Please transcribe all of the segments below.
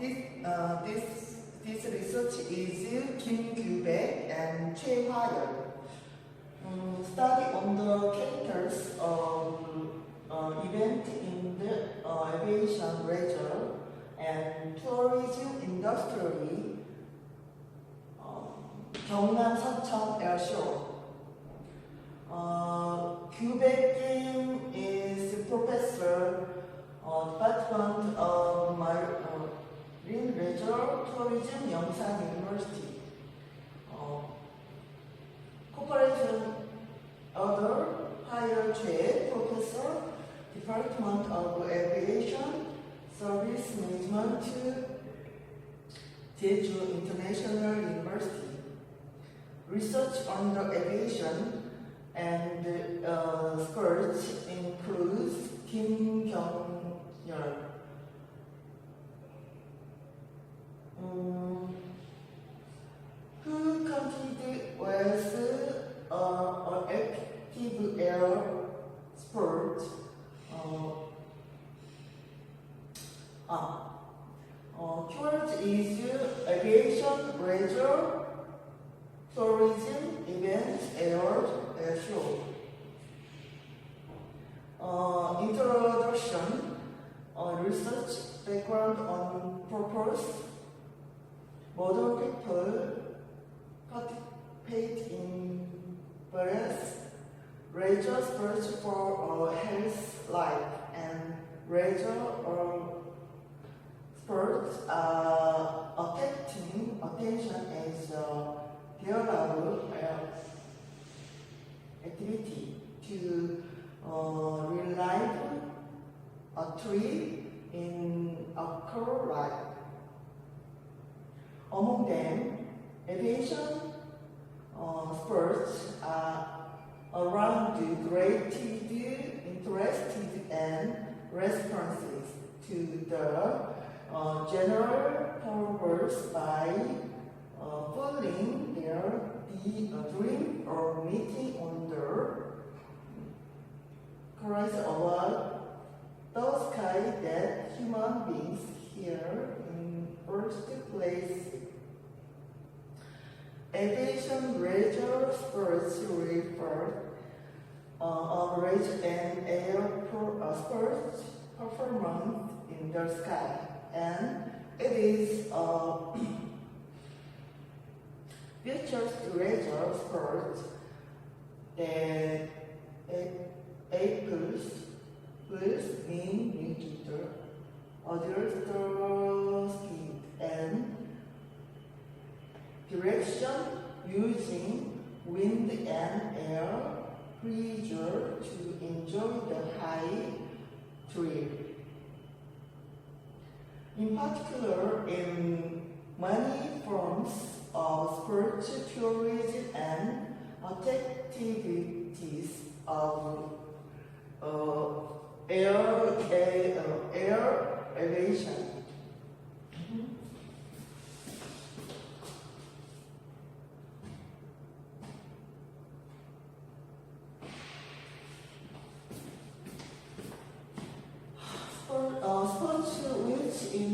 This research is Kim Gwi-Baek and Hwa-yeol Choi. Study on the characters of event in the aviation, leisure, and tourism industry. Gyeongnam Sacheon Air Show. Gwi-Baek Kim is professor Department of Marine Leisure Tourism, Gyeongsang University. Cooperation other Hwa-yeol Choi, professor Department of Aviation Service Management, Jeju International University. Research on the aviation and sports includes Kim Gyeong-yeol, who competed with active air sport. Keyword is aviation, leisure, tourism, events, air show. Introduction, research background on purpose. Modern people participate in various leisure sports for health, life, and leisure sports attracting attention as theoretical activity to relive a trip in occur life. Among them, aviation sports are around created, interested, and responses to the general purpose by fulfilling their dream or meeting on the Christ award, those kind that human beings here in first place. Aviation leisure sports refer leisure and air sports performance in the sky, and it is features leisure sports that equals with mean meter, other speed and direction using wind and air pressure to enjoy the high trip. In particular, in many forms of sports, tourism, and activities of air aviation. Sports which is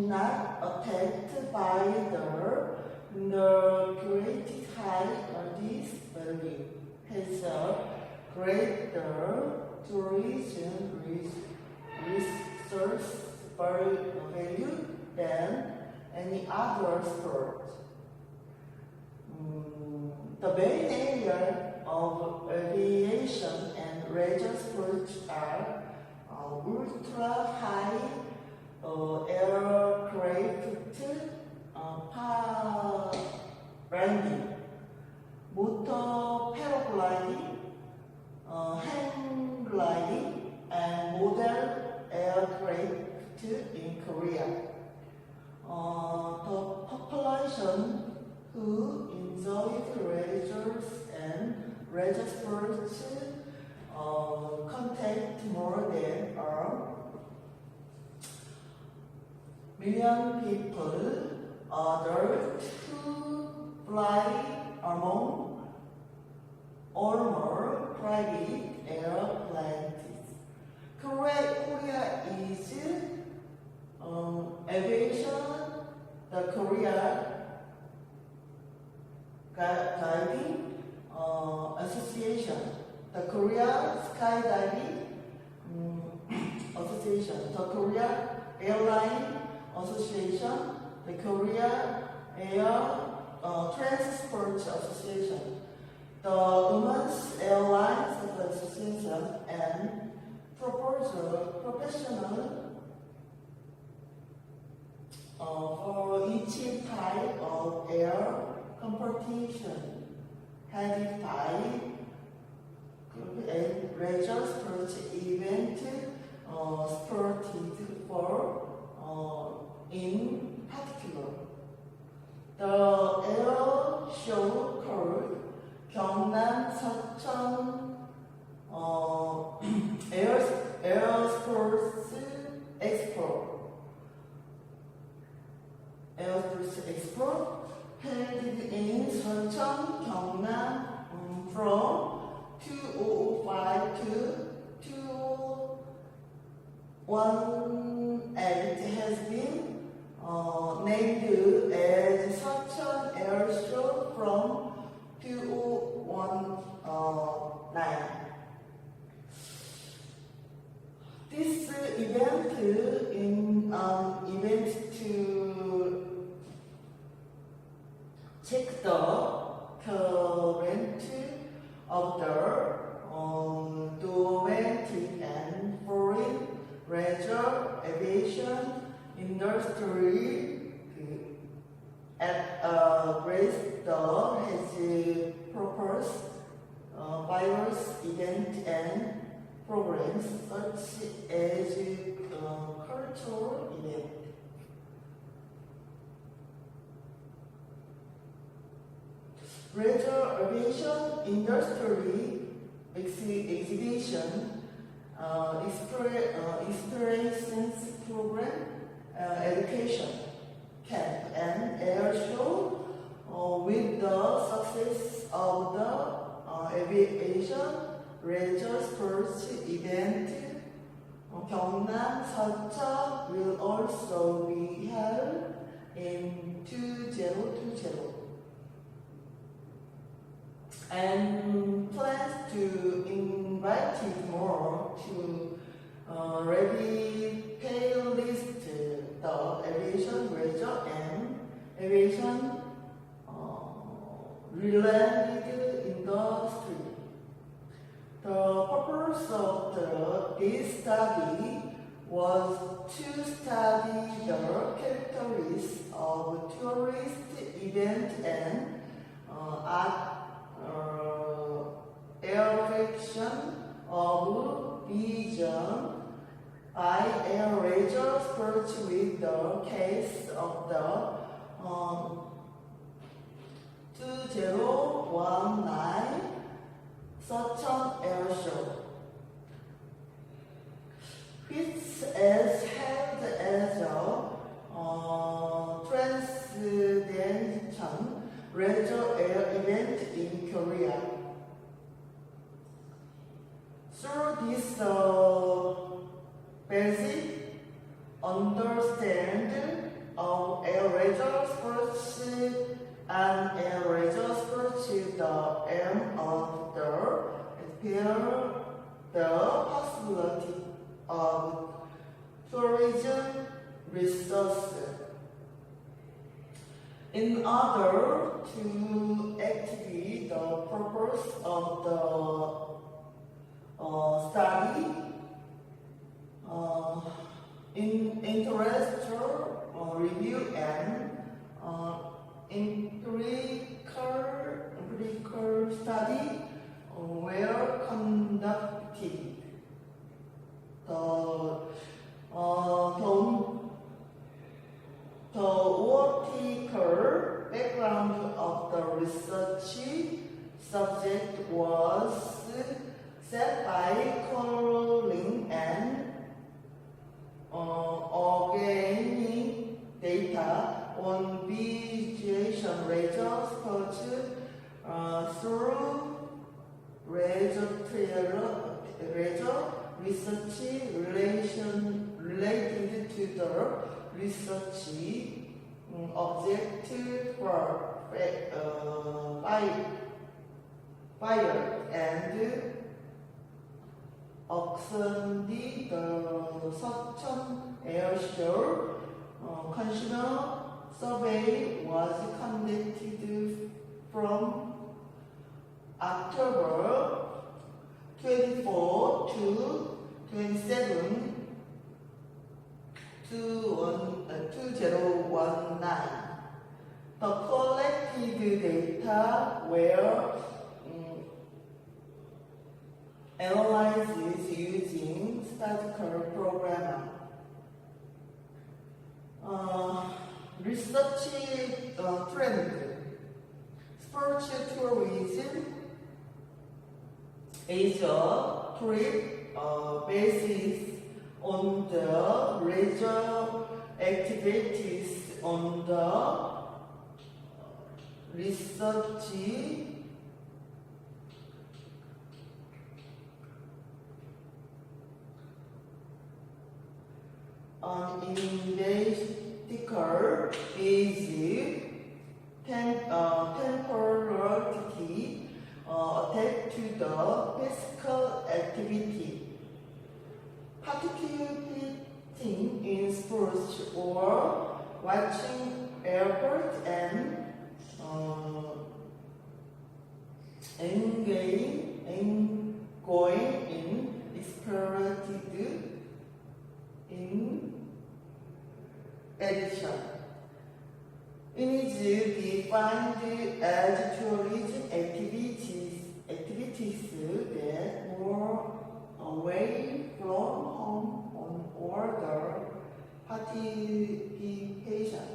not affected by the created high this value has a greater tourism resource value than any other sport. The main area of aviation and leisure sports are ultra high aircraft landing, motor paragliding, hang gliding, and model aircraft in Korea. The population who enjoy leisure and leisure sports contact more than million people. Others who fly among or more private airplanes. Korea is aviation the Korea Skydiving Association, the Korea Airline Association, the Korea Air Transport Association, the Women's Airlines Association, and professional for each type of air competition headed by a leisure sport event spurted for in particular. The air show called Gyeongnam Sacheon Air Sports Expo held in Sacheon, Gyeongnam from 2005 to 2018. It has been named as Sacheon Air Show from 2019. This event to check the current of the domestic and foreign leisure aviation industry at Bristol has proposed various events and programs such as cultural events. Leisure aviation industry exhibition, experiences program, education camp, and air show. With the success of the aviation leisure sports event, Gyeongnam Sacheon will also be held in 2020 and plans to invite more to ready playlist the aviation leisure and aviation related industry. The purpose of this study was to study the characteristics of tourist event and airfaction of vision by air leisure sports with the case of the 2019 Sacheon Air Show, which is held as a transcendental leisure air event in Korea. Through this basic understanding of air leisure sports and air leisure sports, the aim of the possibility of tourism research in order to activate the purpose of the study in intellectual review and empirical study were conducted. The vertical background of the research subject was set by calling and organic data on visualization leisure sports through leisure research related to the research object for fire and attended the Sacheon Air Show. Consumer survey was conducted from October 24 to 27 2019. The collected data were analyzed using statistical programming. Research trend. Sports tourism is a trip basis on the leisure activities on the research investigator is temporarily attached to the physical activity. Participating in sports or watching airport and going in explorative in addition. It is defined as tourism activities that move away from home on order participation.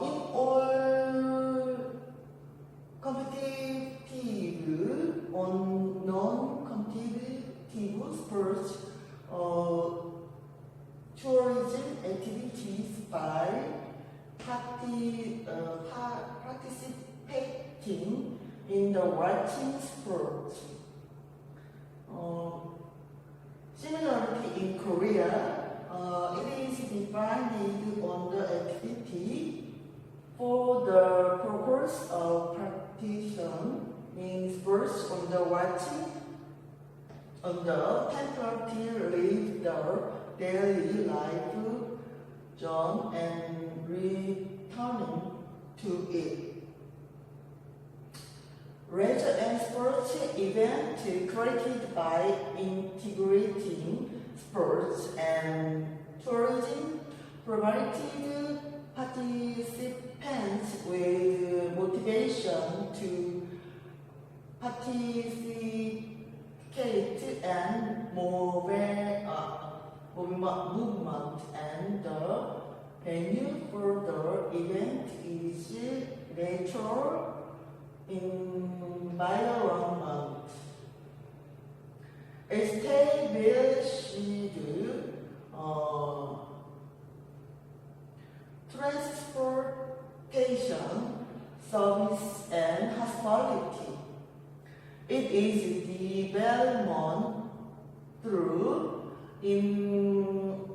In all competitive on non-competitive sports tourism activities by participating in the watching sport. Similarly, in Korea, it is defined on the activity for the purpose of practicing in sports on the watching on the temporary live their daily life zone and returning to it. Leisure and sports event created by integrating sports and tourism provided participants with motivation to participate and movement, and the venue for the event is natural environment. Established transportation service and hospitality. It is development through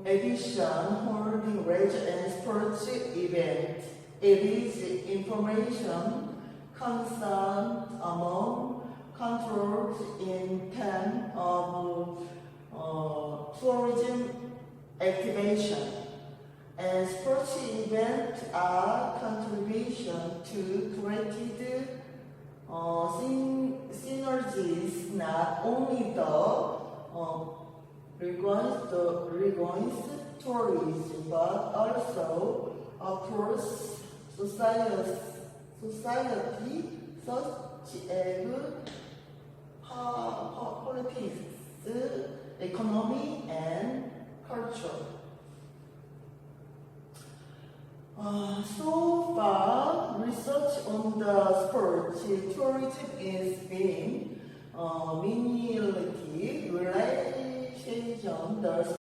Aviation holding leisure and sports event. It is information concern among controlled in terms of tourism activation, and sports events are contribution to created synergies not only the regoins tourism but also across society such as politics, economy, and culture. So far, research on the sports tourism is being mainly relation the